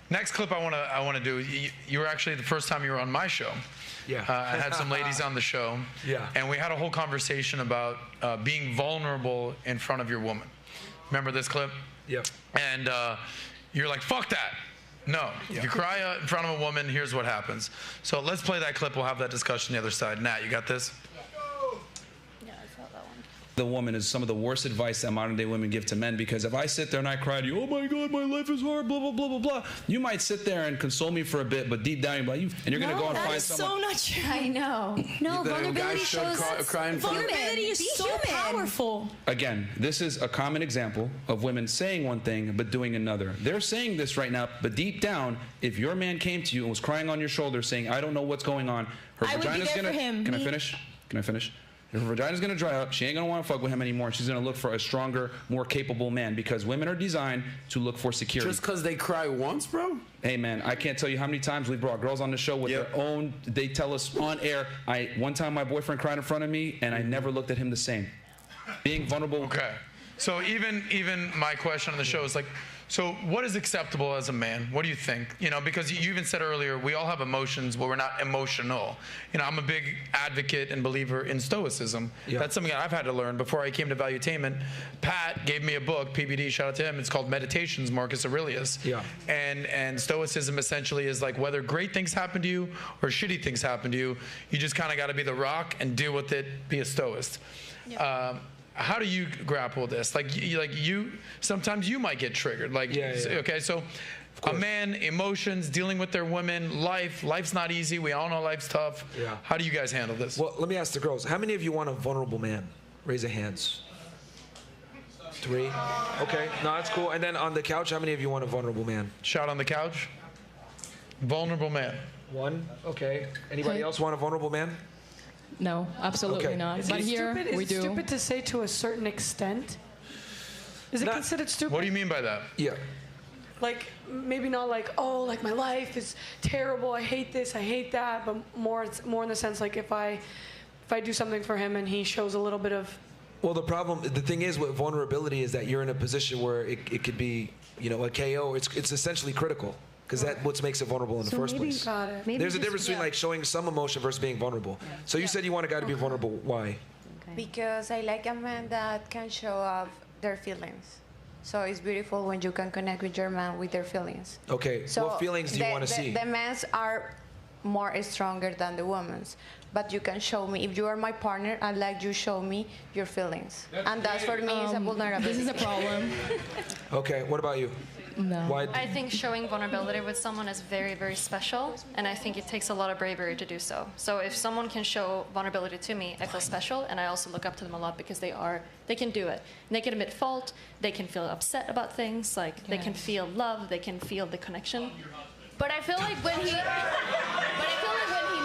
Next clip I want to do. You were actually the first time you were on my show. Yeah. I had some ladies on the show. Yeah. And we had a whole conversation about being vulnerable in front of your woman. Remember this clip? Yep. And you're like, fuck that. No. If you cry in front of a woman, here's what happens. So let's play that clip. We'll have that discussion the other side. Nat, you got this? The woman is some of the worst advice that modern day women give to men, because if I sit there and I cry to you, oh my God, my life is hard, blah, blah, blah, blah, blah, you might sit there and console me for a bit, but deep down you're like, and you're going to go and find someone. That is so not true. I know. No, vulnerability shows vulnerability is so powerful. Again, this is a common example of women saying one thing but doing another. They're saying this right now, but deep down, if your man came to you and was crying on your shoulder saying, I don't know what's going on, her vagina's going to... Can I finish? Can I finish? Her vagina's going to dry up. She ain't going to want to fuck with him anymore. She's going to look for a stronger, more capable man, because women are designed to look for security. Just because they cry once, bro? Hey, man, I can't tell you how many times we've brought girls on the show with their own... They tell us on air, one time my boyfriend cried in front of me, and I never looked at him the same. Being vulnerable... Okay. So even my question on the show is like, so what is acceptable as a man? What do you think? You know, because you even said earlier, we all have emotions, but we're not emotional. You know, I'm a big advocate and believer in stoicism. Yeah. That's something that I've had to learn before I came to Valuetainment. Pat gave me a book, PBD, shout out to him. It's called Meditations, Marcus Aurelius. Yeah. And stoicism essentially is like, whether great things happen to you or shitty things happen to you, you just kind of got to be the rock and deal with it, be a stoist. Yeah. How do you grapple with this? Like you, sometimes you might get triggered. Like, okay, so a man, emotions, dealing with their women, life's not easy. We all know life's tough. Yeah. How do you guys handle this? Well, let me ask the girls. How many of you want a vulnerable man? Raise your hands. 3. Okay, no, that's cool. And then on the couch, how many of you want a vulnerable man? Shout on the couch. Vulnerable man. 1. Okay. Anybody else want a vulnerable man? No, absolutely not. But here we do. Is it stupid to say to a certain extent? Is it considered stupid? What do you mean by that? Yeah. Like, maybe not like, oh, like my life is terrible, I hate this, I hate that, but more in the sense like if I do something for him and he shows a little bit of... Well, the thing is with vulnerability is that you're in a position where it could be, you know, a KO. It's essentially critical. Because that's what makes it vulnerable in the first place. There's a difference between like showing some emotion versus being vulnerable. Yeah. So you said you want a guy to be vulnerable. Why? Because I like a man that can show off their feelings. So it's beautiful when you can connect with your man with their feelings. Okay. So what feelings do you want to see? The men's are more stronger than the women's. But you can show me, if you are my partner, I'd like you show me your feelings. And that's for me is a vulnerability. This is a problem. Okay. What about you? No. Why? I think showing vulnerability with someone is very, very special, and I think it takes a lot of bravery to do so. So if someone can show vulnerability to me, I feel special, and I also look up to them a lot because they can do it. And they can admit fault, they can feel upset about things, like they can feel love, they can feel the connection. But I feel like when he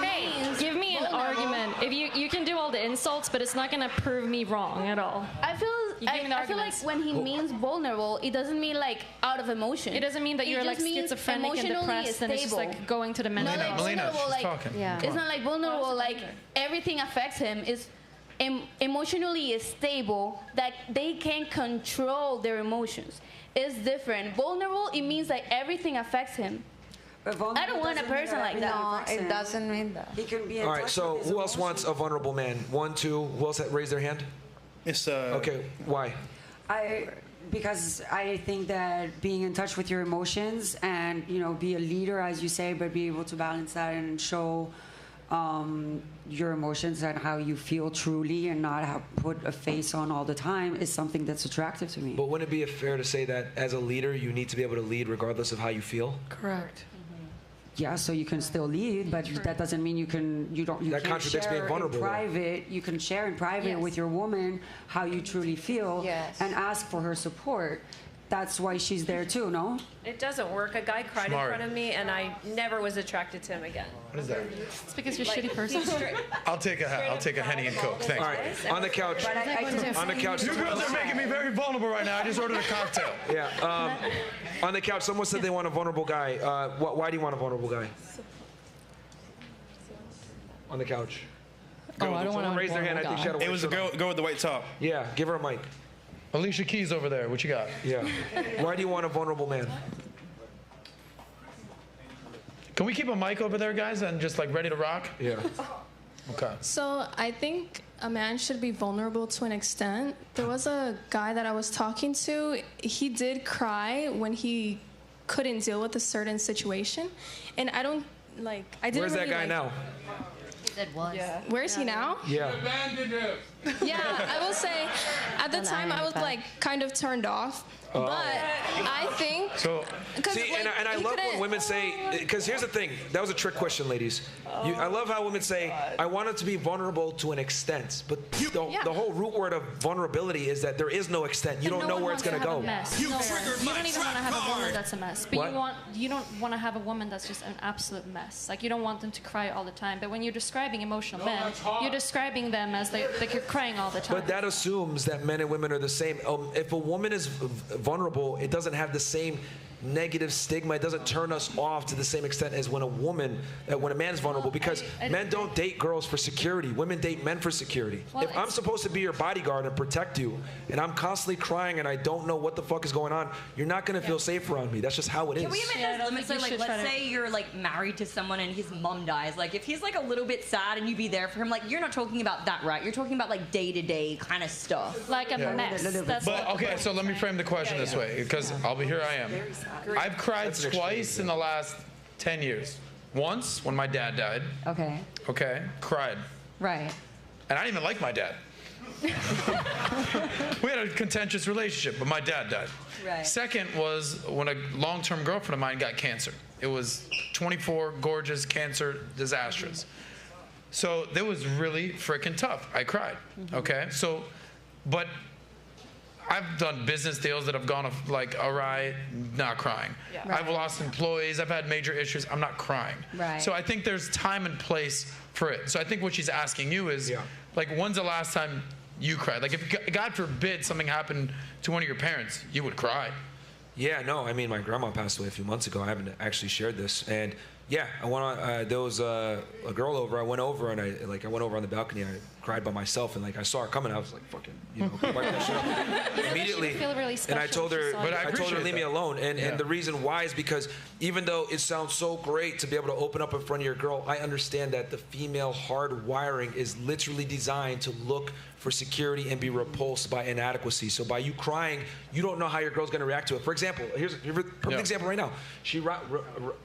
means give me an argument. If you can do all the insults, but it's not gonna prove me wrong at all. I feel like when he means vulnerable, it doesn't mean like out of emotion. It doesn't mean that you're like schizophrenic and depressed and it's just like going to the mental health. Melina, she's talking. Yeah. It's not like vulnerable, like everything affects him. It's emotionally stable, that they can control their emotions. It's different. Vulnerable, it means like everything affects him. I don't want a person like that. No, it doesn't mean that. He can be. All right. So who else wants a vulnerable man? 1, 2. Who else raised their hand? It's Okay. Why? Because I think that being in touch with your emotions and, you know, be a leader, as you say, but be able to balance that and show your emotions and how you feel truly and not put a face on all the time is something that's attractive to me. But wouldn't it be fair to say that as a leader, you need to be able to lead regardless of how you feel? Correct. Yeah, so you can still lead, but that doesn't mean you can't share in private. You can share in private with your woman how you truly feel and ask for her support. That's why she's there too, no? It doesn't work. A guy cried in front of me, and I never was attracted to him again. What is that? It's because you're a shitty person. I'll take a Henny and Coke. Thanks. All right, on the couch. On the couch. You girls are making me very vulnerable right now. I just ordered a cocktail. Yeah. On the couch, someone said they want a vulnerable guy. Why do you want a vulnerable guy? On the couch. I don't want to raise their hand. I think she had a white It was a girl with the white top. Yeah, give her a mic. Alicia Keys over there. What you got? Yeah. Why do you want a vulnerable man? Can we keep a mic over there, guys, and just like ready to rock? Yeah. Okay. So I think a man should be vulnerable to an extent. There was a guy that I was talking to. He did cry when he couldn't deal with a certain situation, and I don't like. I didn't. Where's really, that guy like, now? That was. Yeah. Where is he now? Yeah. Yeah, I will say, at the time I was like kind of turned off, but I think. So. See, like, and I love when women say, because here's the thing, that was a trick question, ladies. I love how women say, I want it to be vulnerable to an extent, but the whole root word of vulnerability is that there is no extent. You don't know where it's going to go. You don't even want to have a woman that's a mess, but you don't want to have a woman that's just an absolute mess. Like you don't want them to cry all the time. But when you're describing emotional men, you're describing them as like you're crying all the time. But that assumes that men and women are the same. If a woman is vulnerable, it doesn't have the same negative stigma. It doesn't turn us off to the same extent as when a man is vulnerable, because men don't date girls for security. Women date men for security. Well, if I'm supposed to be your bodyguard and protect you, and I'm constantly crying and I don't know what the fuck is going on, you're not going to feel safe around me. That's just how it is. Can we even just limit, so like, let's say you're like married to someone and his mom dies. Like if he's like a little bit sad and you be there for him, like you're not talking about that, right? You're talking about like day-to-day kind of stuff. Like a mess. But okay, so let me frame the question this way, because here I am. I've cried twice in the last 10 years. Once when my dad died. Okay. Okay, cried. Right. And I didn't even like my dad. We had a contentious relationship, but my dad died. Right. Second was when a long-term girlfriend of mine got cancer. It was 24, gorgeous, cancer, disastrous. So that was really freaking tough. I cried. Okay, so, but I've done business deals that have gone like awry, not crying. Yeah. Right. I've lost employees. I've had major issues. I'm not crying. Right. So I think there's time and place for it. So I think what she's asking you is, like, when's the last time you cried? Like, if God forbid something happened to one of your parents, you would cry. Yeah, no. I mean, my grandma passed away a few months ago. I haven't actually shared this, and yeah, I went on. There was a girl over. I went over and I went over on the balcony. I cried by myself, and like I saw her coming. I was like, fucking, wipe that shit up immediately. Feel really special. And I told her, I told her to leave me alone. And the reason why is because even though it sounds so great to be able to open up in front of your girl, I understand that the female hard wiring is literally designed to look for security and be repulsed by inadequacy. So by you crying, you don't know how your girl's going to react to it. For example, here's a perfect example right now.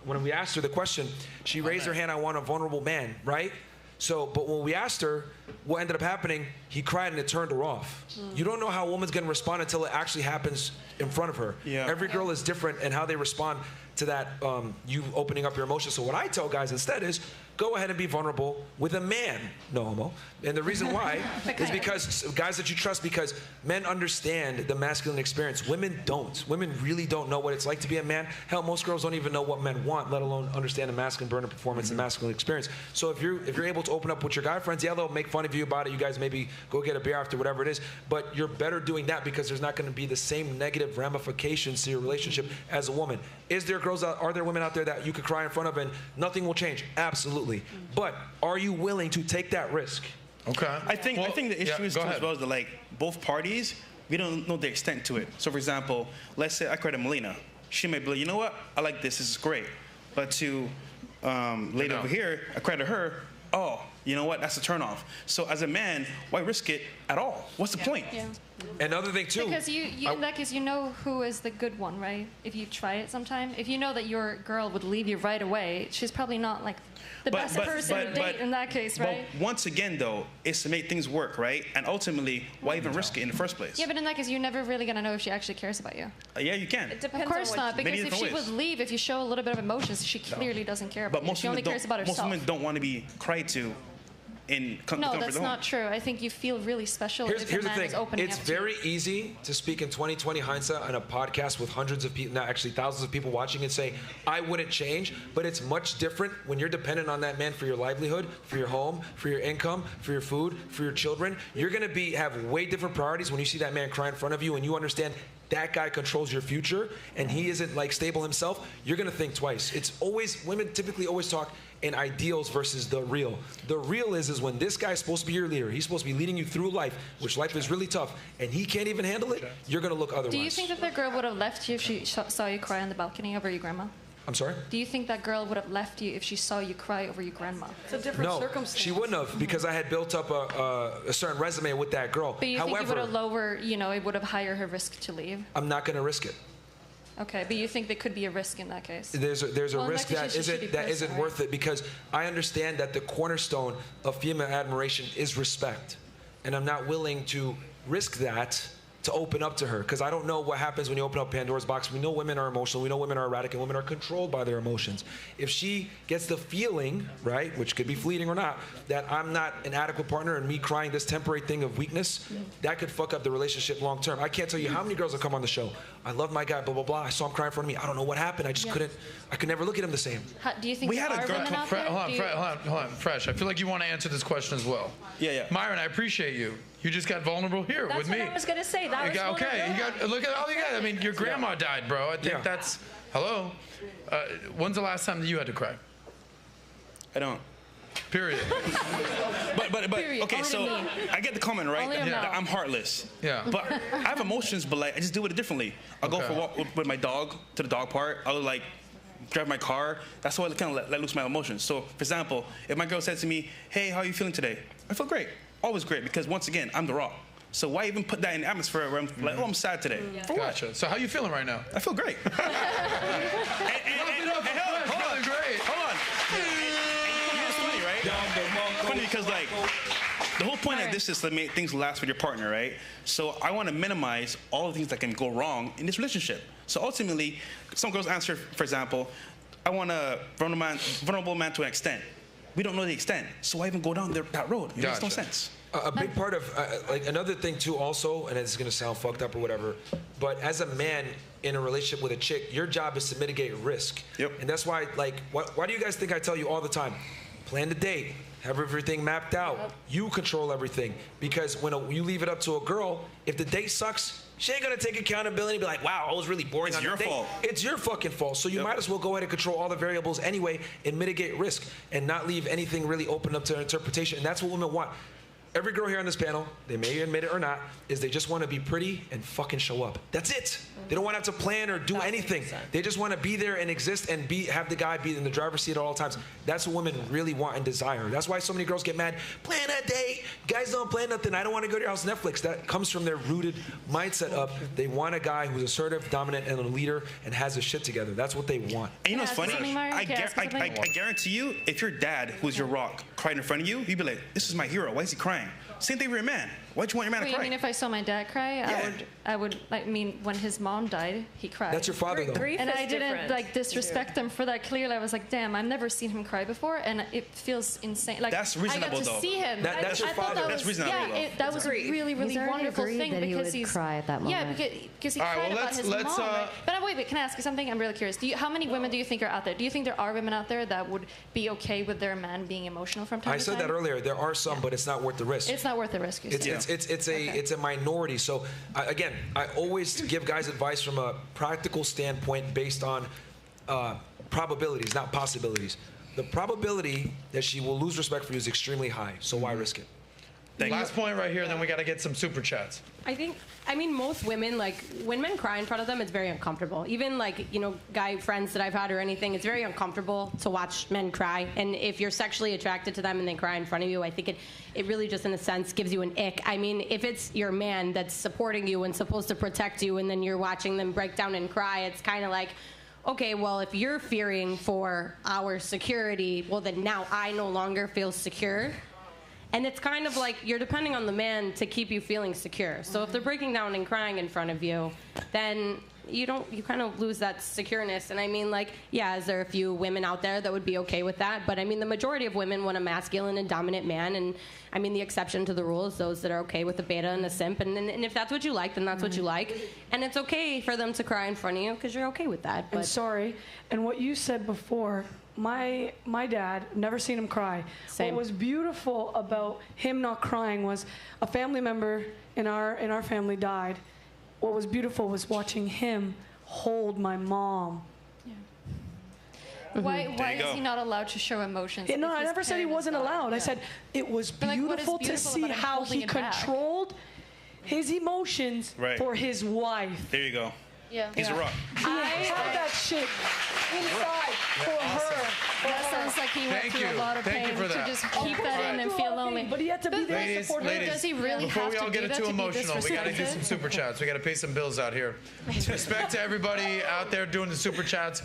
When we asked her the question, she raised her hand, I want a vulnerable man, right? So, but when we asked her, what ended up happening, he cried and it turned her off. You don't know how a woman's going to respond until it actually happens in front of her. Yeah. Every girl is different in how they respond to that, you opening up your emotions. So what I tell guys instead is, go ahead and be vulnerable with a man, no homo. And the reason why is because guys that you trust, because men understand the masculine experience. Women don't. Women really don't know what it's like to be a man. Hell, most girls don't even know what men want, let alone understand the masculine burner performance and masculine experience. So if you're able to open up with your guy friends, yeah, they'll make fun of you about it. You guys maybe go get a beer after, whatever it is. But you're better doing that because there's not going to be the same negative ramifications to your relationship as a woman. Are there women out there that you could cry in front of and nothing will change? Absolutely. But are you willing to take that risk? Okay. I think the issue is as well as that, like, both parties, we don't know the extent to it. So for example, let's say I cried to Melina. She may be like, you know what? I like this. This is great. But to lady over here, I cried to her. Oh, you know what? That's a turnoff. So as a man, why risk it at all? What's the point? Yeah. Another thing too. Because in that case, you know who is the good one, right? If you try it sometime, if you know that your girl would leave you right away, she's probably not like the best person to date in that case, right? But once again, though, it's to make things work, right? And ultimately, why even risk it in the first place? Yeah, but in that case, you're never really gonna know if she actually cares about you. Yeah, you can. It depends. Of course not, because if she would leave, if you show a little bit of emotions, she clearly doesn't care about you. She only cares about herself. Most women don't want to be cried to. No, that's not true. I think you feel really special if a man is opening up to you. It's very easy to speak in 2020 hindsight on a podcast with hundreds of people, not actually thousands of people watching, and say, I wouldn't change. But it's much different when you're dependent on that man for your livelihood, for your home, for your income, for your food, for your children. You're going to have way different priorities when you see that man cry in front of you and you understand that guy controls your future and he isn't like stable himself. You're going to think twice. It's always, women typically always talk in ideals versus the real. The real is when this guy's supposed to be your leader. He's supposed to be leading you through life, which life is really tough, and he can't even handle it. You're going to look otherwise. Do you think that the girl would have left you if she saw you cry on the balcony over your grandma? I'm sorry? Do you think that girl would have left you if she saw you cry over your grandma? It's a different No, circumstance. she wouldn't have because I had built up a certain resume with that girl. But you think it would have lowered, it would have higher her risk to leave? I'm not going to risk it. Okay, but you think there could be a risk in that case? There's a risk that isn't worth it because I understand that the cornerstone of female admiration is respect, and I'm not willing to risk that to open up to her because I don't know what happens when you open up Pandora's box. We know women are emotional. We know women are erratic and women are controlled by their emotions. If she gets the feeling, right, which could be fleeting or not, that I'm not an adequate partner and me crying this temporary thing of weakness, that could fuck up the relationship long term. I can't tell you how many girls have come on the show. I love my guy, blah, blah, blah. I saw him cry in front of me. I don't know what happened. I just I could never look at him the same. Do you think we had a girl hold on, Fresh. I feel like you want to answer this question as well. Yeah. Myron, I appreciate you. You just got vulnerable here with me. That's what I was going to say. That was okay. Look at all you got. I mean, your grandma died, bro. I think that's hello. When's the last time that you had to cry? I don't. Period. but Period. okay, Only so me. I get the comment, right? That I'm heartless. Yeah. But I have emotions, but like I just do it differently. I'll go for a walk with my dog to the dog park. I'll like drive my car. That's how I kind of let loose my emotions. So, for example, if my girl said to me, "Hey, how are you feeling today?" I feel great. Always great because once again, I'm the Rock. So why even put that in the atmosphere where I'm like, oh, I'm sad today? For what? Gotcha. So how you feeling right now? I feel great. Hold on. It's funny, right? Funny because like the whole point of this is to make things last with your partner, right? So I want to minimize all the things that can go wrong in this relationship. So ultimately, some girls answer, for example, I want a vulnerable man to an extent. We don't know the extent, so why even go down that road? It makes no sense. A big part of, like another thing too also, and it's gonna sound fucked up or whatever, but as a man in a relationship with a chick, your job is to mitigate risk. Yep. And that's why, like, why do you guys think I tell you all the time, plan the date, have everything mapped out, you control everything. Because when you leave it up to a girl, if the date sucks, she ain't gonna take accountability and be like, wow, I was really boring on the date. It's your fault. It's your fucking fault. So you might as well go ahead and control all the variables anyway and mitigate risk and not leave anything really open up to interpretation. And that's what women want. Every girl here on this panel, they may admit it or not, is they just want to be pretty and fucking show up. That's it. They don't want to have to plan or do anything. They just want to be there and exist and have the guy be in the driver's seat at all times. That's what women really want and desire. That's why so many girls get mad. Plan a date. Guys don't plan nothing. I don't want to go to your house. Netflix. That comes from their rooted mindset of they want a guy who's assertive, dominant, and a leader and has his shit together. That's what they want. And you know what's funny? I guarantee you, if your dad, who's your rock, cried in front of you, you'd be like, this is my hero. Why is he crying? Same thing with your man. Why'd you want your man to cry? I mean, if I saw my dad cry, I would. I mean, when his mom died, he cried. That's your father, though. And I didn't like disrespect him for that. Clearly, I was like, damn, I've never seen him cry before, and it feels insane. Like that's reasonable, I got to see him. That's your father. That's reasonable. Yeah, that was a really, really wonderful thing that because he would cry at that moment. Yeah, because he cried about his mom. Right? But wait, can I ask you something? I'm really curious. How many women do you think are out there? Do you think there are women out there that would be okay with their man being emotional from time to time? I said that earlier. There are some, but it's not worth the risk. It's not worth the risk. It's a minority. So again, I always give guys advice from a practical standpoint based on probabilities, not possibilities. The probability that she will lose respect for you is extremely high. So why risk it? Last point right here, then we got to get some super chats. I mean, most women, like, when men cry in front of them, it's very uncomfortable. Even, like, guy friends that I've had or anything, it's very uncomfortable to watch men cry. And if you're sexually attracted to them and they cry in front of you, I think it really just, in a sense, gives you an ick. I mean, if it's your man that's supporting you and supposed to protect you and then you're watching them break down and cry, it's kind of like, okay, well, if you're fearing for our security, well, then now I no longer feel secure. And it's kind of like you're depending on the man to keep you feeling secure. So if they're breaking down and crying in front of you, then you kind of lose that secureness. And I mean, like, yeah, is there a few women out there that would be okay with that? But I mean, the majority of women want a masculine and dominant man. And I mean, the exception to the rule is those that are okay with a beta and a simp. And if that's what you like, then that's what you like. And it's okay for them to cry in front of you because you're okay with that. But and what you said before, my dad, never seen him cry. Same. What was beautiful about him not crying was a family member in our family died. What was beautiful was watching him hold my mom. Why is he not allowed to show emotions? No, I never said he wasn't allowed. I said it was beautiful to see how he controlled his emotions for his wife. There you go. Yeah. He's a rock. I had that shit inside. That sounds like he went through a lot of pain to just keep that in and feel lonely. But he had to be there to support her. Does he really before have we all to get do it that too to be emotional, we got to do some disrespected? super chats. We got to pay some bills out here. Respect to everybody out there doing the super chats.